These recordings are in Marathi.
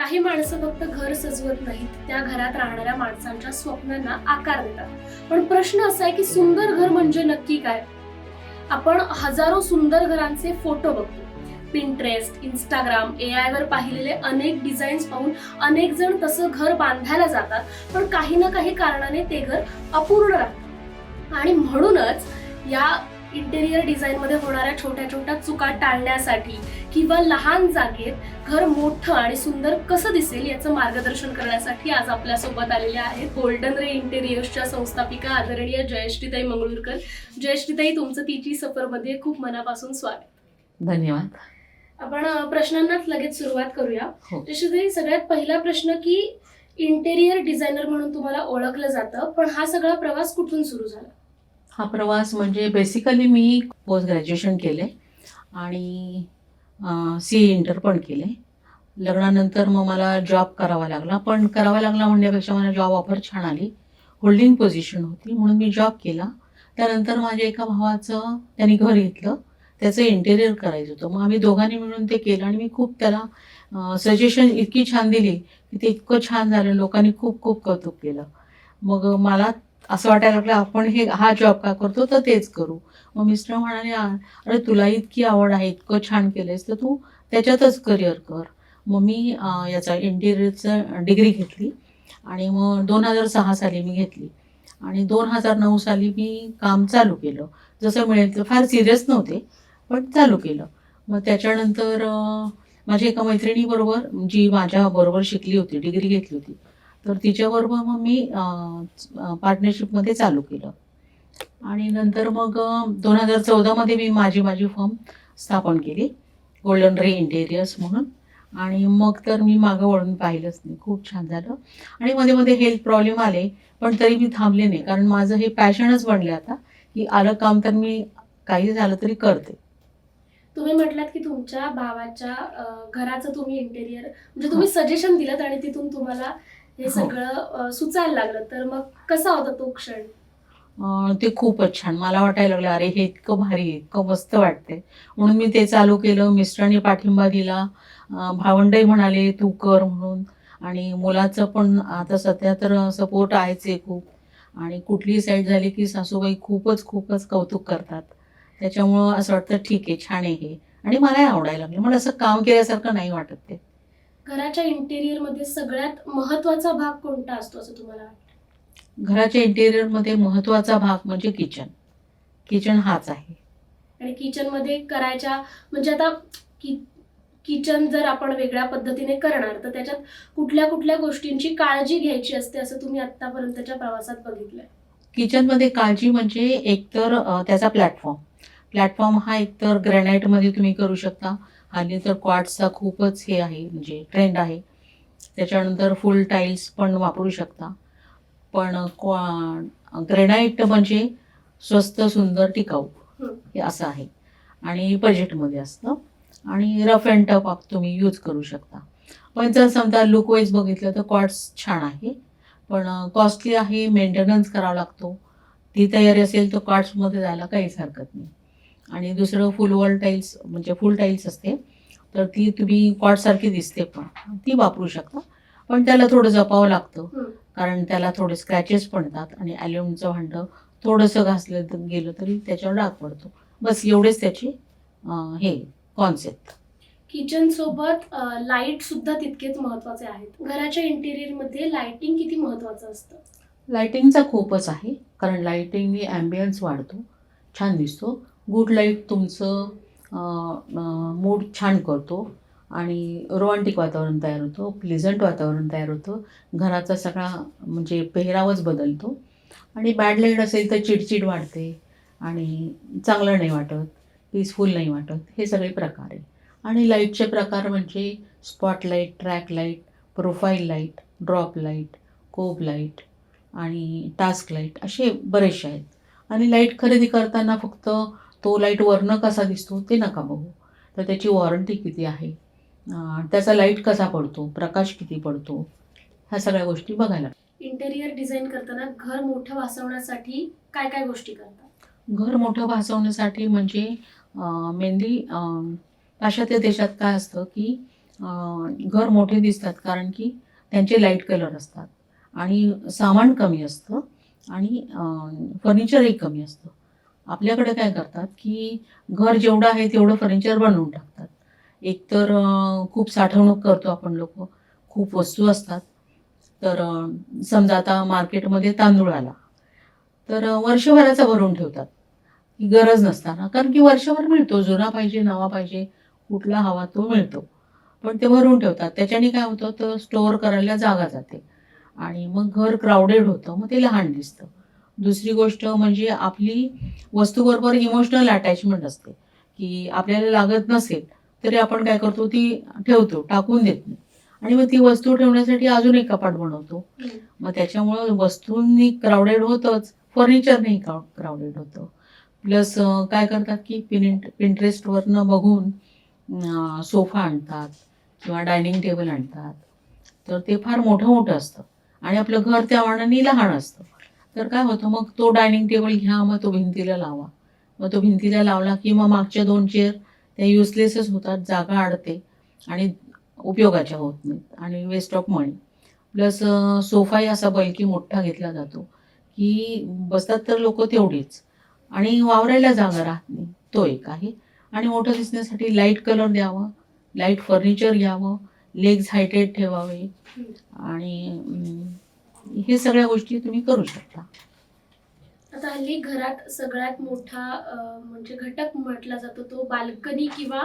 काही माणसं फक्त घर सजवत नाहीत, त्या घरात राहणाऱ्या माणसांच्या स्वप्नांना आकार देतात. पण प्रश्न असा आहे की सुंदर घर म्हणजे नक्की काय? आपण हजारो सुंदर घरांचे फोटो बघतो. पिंट्रेस्ट, इंस्टाग्राम, AI वर पाहिलेले अनेक डिझाईन्स पाहून अनेक जण तसं घर बांधायला जातात, पण काही ना काही कारणाने ते घर अपूर्ण राहतं. आणि म्हणूनच या इंटेरियर डिझाईन मध्ये होणाऱ्या छोट्या छोट्या चुका टाळण्यासाठी किंवा लहान जागेत घर मोठं आणि सुंदर कसं दिसेल याचं मार्गदर्शन करण्यासाठी आज आपल्या सोबत आलेल्या आहेत गोल्डन रे इंटेरियर्सच्या संस्थापिका आदरणीय जयश्रीताई मंगळूरकर. जयश्रीताई, तुमचं तिची सफरमध्ये खूप मनापासून स्वागत. धन्यवाद. आपण प्रश्नांनाच लगेच सुरुवात करूया. हो. जयश्रीताई, सगळ्यात पहिला प्रश्न की इंटेरियर डिझायनर म्हणून तुम्हाला ओळखलं जातं, पण हा सगळा प्रवास कुठून सुरू झाला? हा प्रवास म्हणजे बेसिकली मी पोस्ट ग्रॅज्युएशन केले आणि CA इंटर पण केले. लग्नानंतर मग मला जॉब करावा लागला, पण करावा लागला म्हणण्यापेक्षा मला जॉब ऑफर छान आली, होल्डिंग पोझिशन होती, म्हणून मी जॉब केला. त्यानंतर माझ्या एका भावाचं त्यांनी घर घेतलं, त्याचं इंटेरियर करायचं होतं. मग आम्ही दोघांनी मिळून ते केलं आणि मी खूप त्याला सजेशन इतकी छान दिली की ते इतकं छान झालं, लोकांनी खूप खूप कौतुक केलं. मग मला असं वाटायला लागलं आपण हा जॉब का करतो, तर तेच करू. मग मिस्टर म्हणाले, अरे तुला इतकी आवड आहे, इतकं छान केलंयस, तर तू त्याच्यातच करिअर कर." मग मी याचा इंटेरियरचं डिग्री घेतली आणि मग 2006 साली मी घेतली आणि 2009 साली मी काम चालू केलं. जसं मिळेल तर, फार सिरियस नव्हते, पण चालू केलं. मग त्याच्यानंतर माझ्या एका मैत्रिणीबरोबर, जी माझ्याबरोबर शिकली होती, डिग्री घेतली होती, तर तिच्याबरोबर मग मी पार्टनरशिपमध्ये चालू केलं. आणि नंतर मग 2014मध्ये मी माझी फर्म स्थापन केली, गोल्डन रे इंटेरियर्स म्हणून. आणि मग तर मी मागं वळून पाहिलंच नाही, खूप छान झालं. आणि मध्ये मध्ये हेल्थ प्रॉब्लेम आले, पण तरी मी थांबले नाही, कारण माझं हे पॅशनच बनले आता, की आलं काम तर मी काही झालं तरी करते. तुम्ही म्हटलात की तुमच्या भावाच्या घराचं तुम्ही इंटेरियर म्हणजे तुम्ही सजेशन दिलं आणि तिथून तुम्हाला हे हो. सगळं सुचायला लागलं, तर मग कसा होता तो क्षण? ते खूपच छान. मला वाटायला लागलं, अरे हे इतकं भारी आहे, इतकं मस्त वाटतंय. म्हणून मी ते चालू केलं. मिस्टरांनी पाठिंबा दिला. भावंडंही म्हणाले, "तू कर" म्हणून. आणि मुलाचं पण आता सध्या तर सपोर्ट आहेच आहे खूप. आणि कुठलीही साईट झाली की सासूबाई खूपच खूपच कौतुक करतात. त्याच्यामुळं असं वाटतं ठीक आहे, छान आहे हे. आणि मलाही आवडायला लागलं. मला असं काम केल्यासारखं नाही वाटत ते. घराच्या इंटेरियर मध्ये सगळ्यात महत्वाचा भाग कोणता असतो असं तुम्हाला वाटतं? घराच्या इंटेरियरमध्ये महत्त्वाचा भाग म्हणजे किचन. किचन हाच आहे. आणि किचन मध्ये करायच्या म्हणजे आता कि किचन जर आपण वेगळ्या पद्धतीने करणार तर त्याच्यात कुठल्या कुठल्या गोष्टींची काळजी घ्यायची असते असं तुम्ही आतापर्यंतच्या प्रवासात बघितलंय? किचनमध्ये काळजी म्हणजे एकतर त्याचा प्लॅटफॉर्म. प्लॅटफॉर्म हा एकतर ग्रॅनाईटमध्ये तुम्ही करू शकता. हल्ली तर क्वार्ट्जचा खूपच हे आहे, म्हणजे ट्रेंड आहे. त्याच्यानंतर फुल टाईल्स पण वापरू शकता. पण ग्रॅनाईट म्हणजे स्वस्त, सुंदर, टिकाऊ हं. हे असं आहे आणि बजेटमध्ये असतं. आणि रफ अँड टफ तुम्ही यूज करू शकता. पण जर समजा लुक वाईज बघितलं तर क्वार्ट्ज छान आहे, पण कॉस्टली आहे, मेंटेनन्स करावा लागतो. ती तयारी असेल तर क्वार्ट्जमध्ये जायला काहीच हरकत नाही. आणि दुसरं फुल वॉल टाईल्स म्हणजे फुल टाईल्स असते, तर ती तुम्ही क्वार्ट्जसारखी दिसते, पण ती वापरू शकता. पण त्याला थोडं जपावं लागतं, हं. कारण त्याला थोडे स्क्रॅचेस पडतात आणि ॲल्युमिनियमचं भांडं थोडंसं घासलं गेलं तरी त्याच्यावर डाग पडतो. बस एवढेच त्याची हे कॉन्सेप्ट. किचन सोबत लाईट सुद्धा तितकेच महत्वाचे आहेत. घराच्या इंटेरियर मध्ये लाइटिंग किती महत्वाचं असतं? लाइटिंगचा खूपच आहे, कारण लाइटिंगने ॲम्बियन्स वाढतो, छान दिसतो. गुड लाईट तुमचं मूड छान करतो आणि रोमॅन्टिक वातावरण तयार होतं, प्लेझंट वातावरण तयार होतं. घराचा सगळा म्हणजे पेहरावच बदलतो. आणि बॅड लाईट असेल तर चिडचिड वाढते आणि चांगलं नाही वाटत, पीसफुल नाही वाटत. हे सगळे प्रकार आहे. आणि लाईटचे प्रकार म्हणजे spotlight, track light, profile light, drop light, cob light आणि टास्क लाईट असे बरेचसे आहेत. आणि लाईट खरेदी करताना फक्त तो लाईट वरनं कसा दिसतो ते नका बघू, तर त्याची वॉरंटी किती आहे, त्याचा लाईट कसा पडतो, प्रकाश किती पडतो, ह्या सगळ्या गोष्टी बघायला. इंटेरियर डिझाईन करताना घर मोठं भासवण्यासाठी काय काय गोष्टी करतात? घर मोठं भासवण्यासाठी म्हणजे मेनली पाश्चात्य देशात काय असतं की घर मोठे दिसतात कारण की त्यांचे लाईट कलर असतात आणि सामान कमी असतं आणि फर्निचरही कमी असतं. आपल्याकडे काय करतात की घर जेवढं आहे तेवढं फर्निचर बनवून टाकतात. एकतर खूप साठवणूक करतो आपण लोकं, खूप वस्तू असतात. तर समजा आता मार्केटमध्ये तांदूळ आला, तर वर्षभराचा भरून ठेवतात. ही गरज नसताना. कारण की वर्षभर मिळतो. जुना पाहिजे, नवा पाहिजे, कुठला हवा तो मिळतो. पण ते भरून ठेवतात. त्याच्याने काय होतं, तर स्टोअर करायला जागा जाते आणि मग घर क्राउडेड होतं. मग ते लहान दिसतं. दुसरी गोष्ट म्हणजे आपली वस्तूबरोबर इमोशनल अटॅचमेंट असते, की आपल्याला लागत नसेल, तरी आपण काय करतो, ती ठेवतो, टाकून देत नाही आणि मग ती वस्तू ठेवण्यासाठी अजून एक कपाट बनवतो. मग त्याच्यामुळं वस्तूंनी क्राउडेड होतंच, फर्निचरनेही क्राउडेड होतं. प्लस काय करतात, की Pinterestवरनं बघून सोफा आणतात किंवा डायनिंग टेबल आणतात. तर ते फार मोठं-मोठं असतं आणि आपलं घर त्या मानाने लहान असतं. तर काय होतं, मग तो डायनिंग टेबल घ्या, मग तो भिंतीला लावा. मग तो भिंतीला लावला, की मग मागच्या 2 चेअर त्या युजलेसच होतात, जागा अडते आणि उपयोगाच्या होत नाहीत आणि वेस्ट ऑफ मनी. प्लस सोफाही असा बल्की मोठा घेतला जातो, की बसतात तर लोकं तेवढीच आणि वावरायला जागा राहत नाही. तो एक आहे आणि मोठं दिसण्यासाठी लाईट कलर द्यावा, लाईट फर्निचर घ्यावं, लेग्स हायटेड ठेवावे आणि हे सगळ्या गोष्टी तुम्ही करू शकता. आता हल्ली घरात सगळ्यात मोठा म्हणजे घटक म्हटला जातो तो बाल्कनी किंवा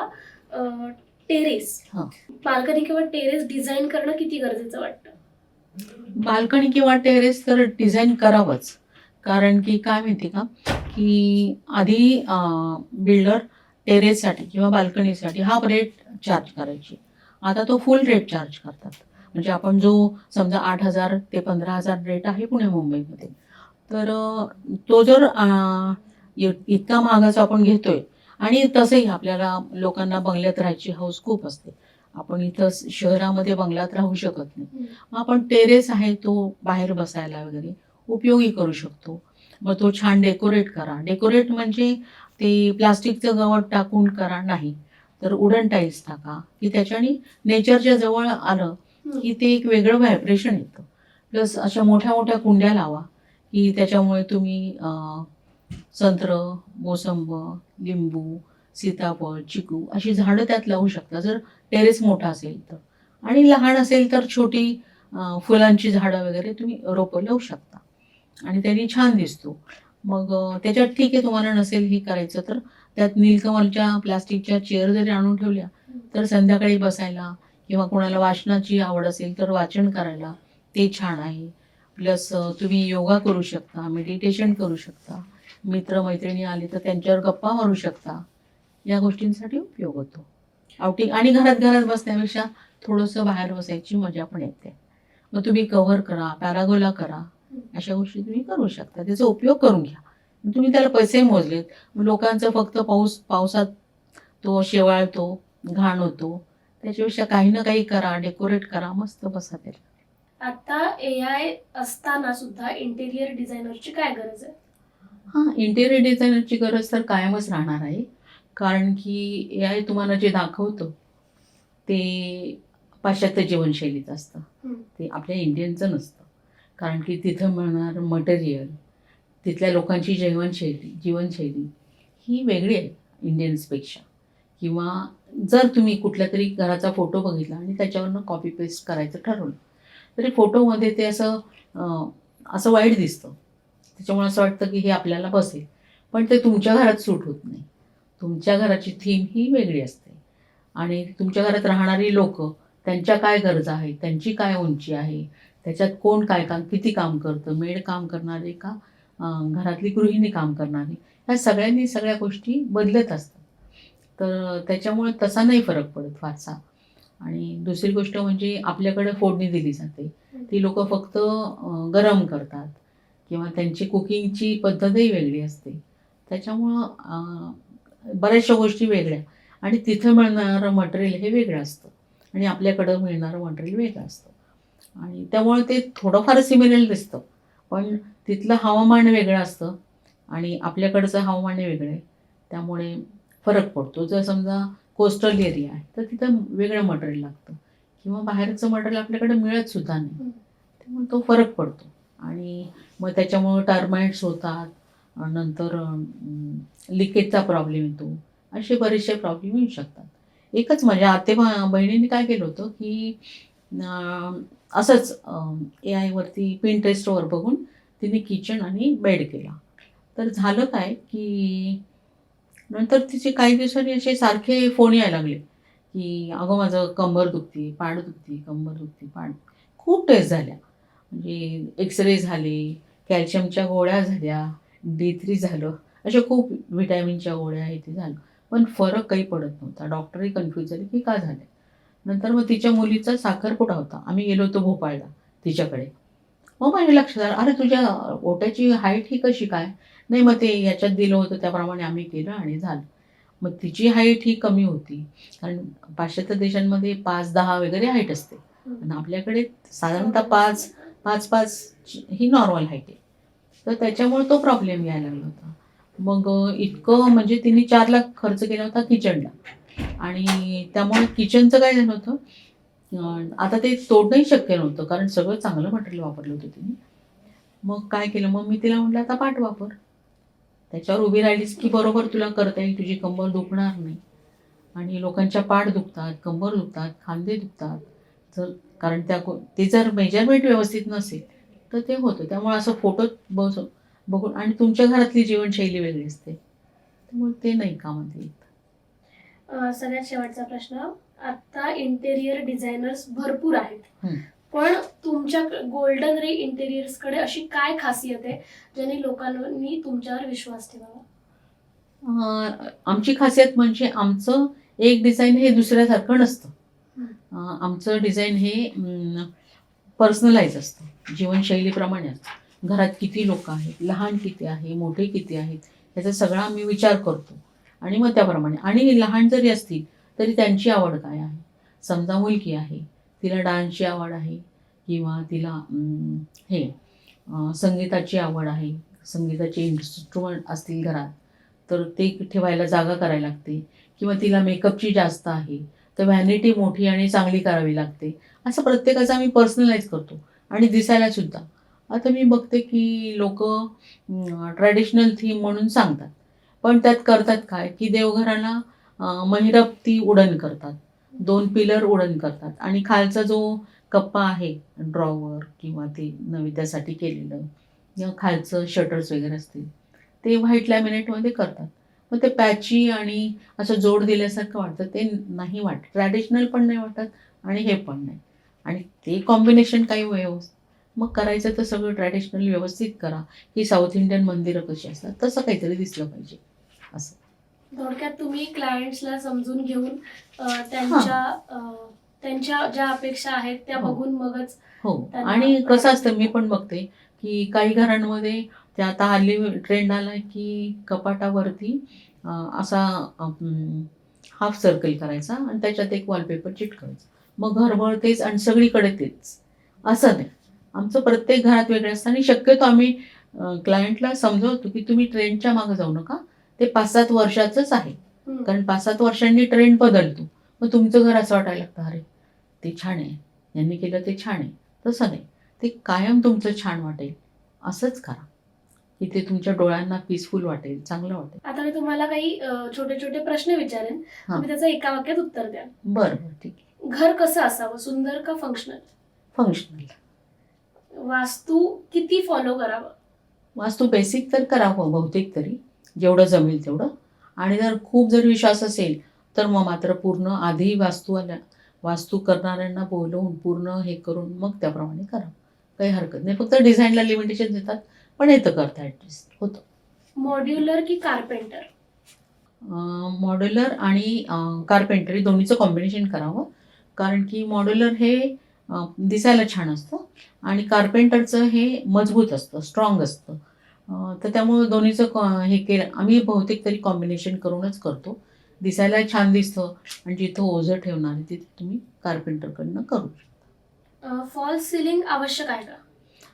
टेरेस. हां. बाल्कनी किंवा टेरेस डिझाईन करणं किती गरजेचं वाटतं? बाल्कनी किंवा टेरेस तर डिझाईन करावंच. कारण की काय माहिती का, की आधी बिल्डर टेरेससाठी किंवा बाल्कनीसाठी हाफ रेट चार्ज करायची. आता तो फुल रेट चार्ज करतात. म्हणजे आपण जो समजा 8,000 ते 15,000 रेट आहे पुणे मुंबईमध्ये. तर तो जर इतका महागाचा आपण घेतोय आणि तसंही आपल्याला लोकांना बंगल्यात राहायची हौस खूप असते. आपण इथं शहरामध्ये बंगल्यात राहू शकत नाही. मग आपण टेरेस आहे तो बाहेर बसायला वगैरे उपयोगी करू शकतो. मग तो छान डेकोरेट करा. डेकोरेट म्हणजे ते प्लास्टिकचं गवत टाकून करा नाही, तर वुडन टाईल्स टाका, की त्याच्याने नेचरच्या जवळ आलं, की ते एक वेगळं व्हायब्रेशन येतं. प्लस अशा मोठ्या-मोठ्या कुंड्या लावा, की त्याच्यामुळे तुम्ही संत्र, मोसंब, लिंबू, सीताफळ, चिकू अशी झाडं त्यात लावू शकता. जर टेरेस मोठा असेल तर आणि लहान असेल तर छोटी फुलांची झाडं वगैरे तुम्ही रोपं लावू शकता आणि त्यांनी छान दिसतो. मग त्याच्यात ठीक आहे तुम्हाला नसेल हे करायचं तर त्यात नीलकमलच्या प्लास्टिकच्या चेअर जरी आणून ठेवल्या तर संध्याकाळी बसायला किंवा कोणाला वाचनाची आवड असेल तर वाचन करायला ते छान आहे. प्लस तुम्ही योगा करू शकता, मेडिटेशन करू शकता. मित्र-मैत्रिणी आले तर त्यांच्यावर गप्पा मारू शकता. या गोष्टींसाठी उपयोग होतो. आउटिंग आणि घरात बसण्यापेक्षा थोडंसं बाहेर बसायची मजा पण येते. मग तुम्ही कव्हर करा, पॅरागोला करा, अशा गोष्टी तुम्ही करू शकता. त्याचा उपयोग करून घ्या. मग तुम्ही त्याला पैसे मोजलेत. मग लोकांचं फक्त पावसात तो शेवाळतो, घाण होतो. त्याच्यापेक्षा काही ना काही करा, डेकोरेट करा, मस्त बसा त्याला. आता AI असताना सुद्धा इंटेरियर डिझायनरची काय गरज आहे? हां, इंटेरियर डिझायनरची गरज तर कायमच राहणार आहे. कारण की AI तुम्हाला जे दाखवतं, ते पाश्चात्य जीवनशैलीचं असतं. ते आपल्या इंडियनचं नसतं. कारण की तिथं मिळणारं मटेरियल, तिथल्या लोकांची जीवनशैली ही वेगळी आहे इंडियन्सपेक्षा. किंवा जर तुम्ही कुठल्यातरी घराचा फोटो बघितला आणि त्याच्यावरनं कॉपी पेस्ट करायचं ठरवलं, तरी फोटोमध्ये ते असं वाईट दिसतं. त्याच्यामुळे असं वाटतं की हे आपल्याला बसेल. पण ते तुमच्या घरात सूट होत नाही. तुमच्या घराची थीम ही वेगळी असते आणि तुमच्या घरात राहणारी लोकं, त्यांच्या काय गरजा आहेत, त्यांची काय उंची आहे, त्याच्यात कोण काय काम किती काम करतं, मेड काम करणारे का घरातली गृहिणी काम करणारी, ह्या सगळ्यांनी सगळ्या गोष्टी बदलत असतात. तर त्याच्यामुळे तसा नाही फरक पडत फारसा. आणि दुसरी गोष्ट म्हणजे आपल्याकडे फोडणी दिली जाते. ती लोकं फक्त गरम करतात किंवा त्यांची कुकिंगची पद्धतही वेगळी असते. त्याच्यामुळं बऱ्याचशा गोष्टी वेगळ्या आणि तिथं मिळणारं मटेरियल हे वेगळं असतं आणि आपल्याकडं मिळणारं मटेरियल वेगळं असतं आणि त्यामुळे ते थोडंफार सिमिलर दिसतं. पण तिथलं हवामान वेगळं असतं आणि आपल्याकडचं हवामान वेगळं आहे. त्यामुळे फरक पडतो. जर समजा कोस्टल एरिया आहे तर तिथं वेगळं मटेरियल लागतं किंवा बाहेरचं मटेरियल आपल्याकडे मिळत सुद्धा नाही. त्यामुळे तो फरक पडतो आणि मग त्याच्यामुळं टर्माइट्स होतात, नंतर लिकेजचा प्रॉब्लेम येतो, असे बरेचसे प्रॉब्लेम येऊ शकतात. एकच माझ्या बहिणीने काय केलं होतं की असंच AI वरती पिंटरेस्टवर बघून तिने किचन आणि बेड केला. तर झालं काय की नंतर तिचे काही दिवसांनी असे सारखे फोन यायला लागले की अगं माझं कंबर दुखती, पाठ दुखती, कंबर दुखती, पाठ. खूप टेस्ट झाल्या, म्हणजे एक्सरे झाले, कॅल्शियमच्या गोळ्या झाल्या, D3 झालं, अशा खूप व्हिटॅमिनच्या गोळ्या हे ते झालं. पण फरक काही पडत नव्हता. डॉक्टरही कन्फ्यूज झाले की का झालं. नंतर मग तिच्या मुलीचा साखरपुडा होता. आम्ही गेलो होतो भोपाळला तिच्याकडे. मग माझ्या लक्षात आलं, "अरे तुझ्या ओट्याची हाईट ही कशी काय?" नाही मग ते याच्यात दिलं होतं त्याप्रमाणे आम्ही केलं आणि झालं. मग तिची हाईट ही कमी होती. कारण पाश्चात्य देशांमध्ये 5-10 वगैरे हाईट असते. आणि आपल्याकडे साधारणतः 5-5 ही नॉर्मल हाईट आहे. तर त्याच्यामुळे तो प्रॉब्लेम यायला लागला होता. मग इतकं म्हणजे तिने 4 लाख खर्च केला होता किचनला आणि त्यामुळे किचनचं काय झालं होतं, आता ते तोडणंही शक्य नव्हतं कारण सगळं चांगलं मटेरियल वापरलं होतं तिने. मग काय केलं, मग मी तिला म्हटलं आता पाठ वापर. त्याच्यावर उभी राहिलीस की बरोबर तुला करता येईल, तुझी कंबर दुखणार नाही. आणि लोकांच्या पाठ दुखतात, कंबर दुखतात, खांदे दुखतात. जर कारण ते जर मेजरमेंट व्यवस्थित नसेल तर ते होतं. त्यामुळे असं फोटोत बघून आणि तुमच्या घरातली जीवनशैली वेगळी असते. त्यामुळे ते नाही कामात येत. सगळ्यात शेवटचा प्रश्न, आता इंटेरियर डिझायनर्स भरपूर आहेत, हं. पण तुमच्या गोल्डन रे इंटेरियर्स कडे अशी काय खासियत आहे ज्याने लोकांनी तुमच्यावर विश्वास ठेवावा? आमची खासियत म्हणजे आमचं एक डिझाईन हे दुसऱ्यासारखं नसतं. आमचं डिझाईन हे पर्सनलाइज असतं, जीवनशैलीप्रमाणे असतं. घरात किती लोकं आहेत, लहान किती आहे, मोठे किती आहेत, याचा सगळा आम्ही विचार करतो आणि मग त्याप्रमाणे. आणि लहान जरी असतील तरी त्यांची आवड काय आहे. समजा मुलगी आहे, तिला डान्सची आवड आहे किंवा तिला संगीताची आवड आहे, संगीताचे इन्स्ट्रुमेंट असतील घरात तर ते ठेवायला जागा करायला लागते किंवा तिला मेकअपची जास्त आहे तर व्हॅनिटी मोठी आणि चांगली करावी लागते. असं प्रत्येकाचं आम्ही पर्सनलाइज करतो आणि दिसायला सुद्धा. आता मी बघते की लोकं ट्रॅडिशनल थीम म्हणून सांगतात, पण त्यात करतात काय की देवघराला महिरप ती उडण करतात, 2 पिलर उडण करतात आणि खालचा जो कप्पा आहे ड्रॉवर किंवा ते नैवेद्यासाठी केलेलं किंवा खालचं शटर्स वगैरे असतील ते व्हाईट लॅमिनेटमध्ये करतात. मग ते पॅची आणि असं जोड दिल्यासारखं वाटतं, ते नाही वाटत. ट्रॅडिशनल पण नाही वाटत आणि हे पण नाही. आणि ते कॉम्बिनेशन काही मग करायचं तर सगळं ट्रॅडिशनल व्यवस्थित करा, की साऊथ इंडियन मंदिरं कशी असतात तसं काहीतरी दिसलं पाहिजे असं. थोडक्यात तुम्ही क्लायंट्सला समजून घेऊन त्यांच्या ज्या अपेक्षा आहेत त्या हो. बघून मगच हो. त्यांना आणि कसं असतं, मी पण बघते की काही घरांमध्ये ते आता हल्ली ट्रेंड आलाय की कपाटावरती असा हाफ सर्कल करायचा आणि त्याच्यात एक वॉलपेपर चिटकवायचा. मग घरभर तेच आणि सगळीकडे तेच. असं नाही. आमचं प्रत्येक घरात वेगळं असतं आणि शक्यतो आम्ही क्लायंटला समजवतो की तुम्ही ट्रेंडच्या मागे जाऊ नका. ते 5-7 वर्षाचंच आहे. कारण 5-7 वर्षांनी ट्रेंड बदलतो. मग तुमचं घर असं वाटायला लागतं, अरे ते छान आहे, यांनी केलं ते छान आहे. तसं नाही. ते कायम तुमचं छान वाटेल असंच करा, की ते तुमच्या डोळ्यांना पीसफुल वाटेल, चांगलं वाटेल. आता मी तुम्हाला काही छोटे छोटे प्रश्न विचारेन, तुम्ही त्याचं एका वाक्यात उत्तर द्या. बरं बरं, ठीक आहे. घर कसं असावं, सुंदर का फंक्शनल? फंक्शनल. वास्तू किती फॉलो करावं? वास्तू बेसिक तर करावं बहुतेक तरी, जेवढं जमेल तेवढं. आणि जर खूप जर विश्वास असेल तर मग मात्र पूर्ण आधी वास्तू करणाऱ्यांना बोलवून पूर्ण हे करून मग त्याप्रमाणे करा. काही हरकत नाही. फक्त डिझाईनला लिमिटेशन देतात, पण येतं करता ॲडजस्ट होतं. मॉड्युलर की कार्पेंटर? मॉड्युलर आणि कार्पेंटरी दोन्हीचं कॉम्बिनेशन करावं. कारण की मॉड्युलर हे दिसायला छान असतं आणि कार्पेंटरचं हे मजबूत असतं, स्ट्रॉंग असतं. तर त्यामुळं दोन्हीचं हे केलं आम्ही बहुतेक तरी कॉम्बिनेशन करूनच करतो. दिसायला छान दिसतं आणि जिथं ओझं ठेवणार आहे तिथे तुम्ही कार्पेंटरकडनं करू शकता. फॉल्स सिलिंग आवश्यक आहे का?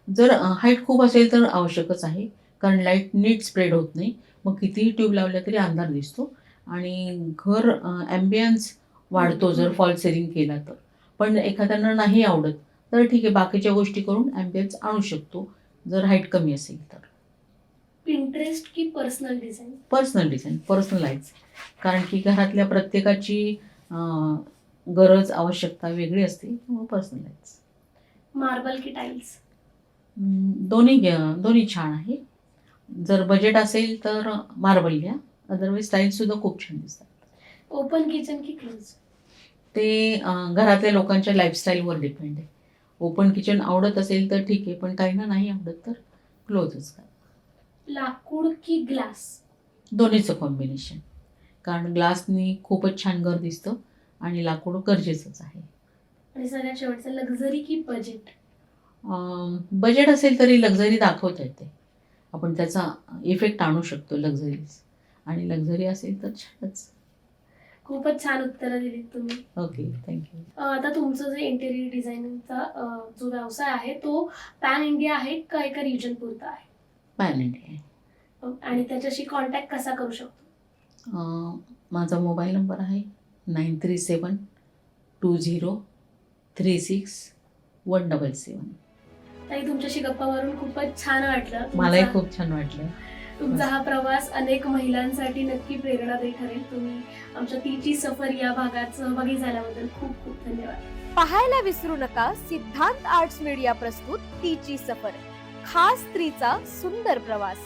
जर हाईट खूप असेल तर आवश्यकच आहे. कारण लाईट नीट स्प्रेड होत नाही. मग कितीही ट्यूब लावल्या तरी अंधार दिसतो आणि घर ॲम्बियन्स वाढतो जर फॉल सिलिंग केला तर. पण एखाद्याला नाही आवडत तर ठीक आहे, बाकीच्या गोष्टी करून ॲम्बियन्स आणू शकतो जर हाईट कमी असेल तर. पिंटरेस्ट की personal design? Personal design, personalise. कारण की घरातल्या प्रत्येकाची गरज आवश्यकता वेगळी असते, मग पर्सनलाइज. मार्बल की टाईल्स? दोन्ही छान आहे. जर बजेट असेल तर मार्बल घ्या, अदरवाईज टाईल्ससुद्धा खूप छान दिसतात. ओपन किचन की क्लोज? ते घरातल्या लोकांच्या लाईफस्टाईलवर डिपेंड आहे. ओपन किचन आवडत असेल तर ठीक आहे, पण काहींना नाही आवडत तर क्लोजच करा. लाकूड की ग्लास? दोन्हीचं कॉम्बिनेशन. कारण ग्लासनी खूपच छान घर दिसतं आणि लाकूड गरजेचंच आहे. आणि सगळ्यात शेवटचं, लक्झरी की बजेट? बजेट असेल तरी लक्झरी दाखवता येते. आपण त्याचा इफेक्ट आणू शकतो लक्झरीज, आणि लक्झरी असेल तर छानच. खूपच छान उत्तरं दिलीत तुम्ही. Okay, thank you. आता तुमचं जे इंटेरियर डिझायनिंगचा जो व्यवसाय आहे तो पॅन इंडिया आहे का एका रिजन पुरता आहे? पॅन इंडिया आहे. आणि त्याच्याशी कॉन्टॅक्ट कसा करू शकतो? माझा मोबाईल नंबर आहे 9372036177. ताई, तुमच्याशी गप्पा मारून खूपच छान वाटलं. मलाही खूप छान वाटलं. तुमचा हा प्रवास अनेक महिलांसाठी नक्की प्रेरणादायी ठरेल. तुम्ही आमच्या तिची सफर या भागात सहभागी झाल्याबद्दल खूप खूप धन्यवाद. पाहायला विसरू नका सिद्धांत आर्ट्स मीडिया प्रस्तुत तिची सफर, खास स्त्रीचा सुंदर प्रवास.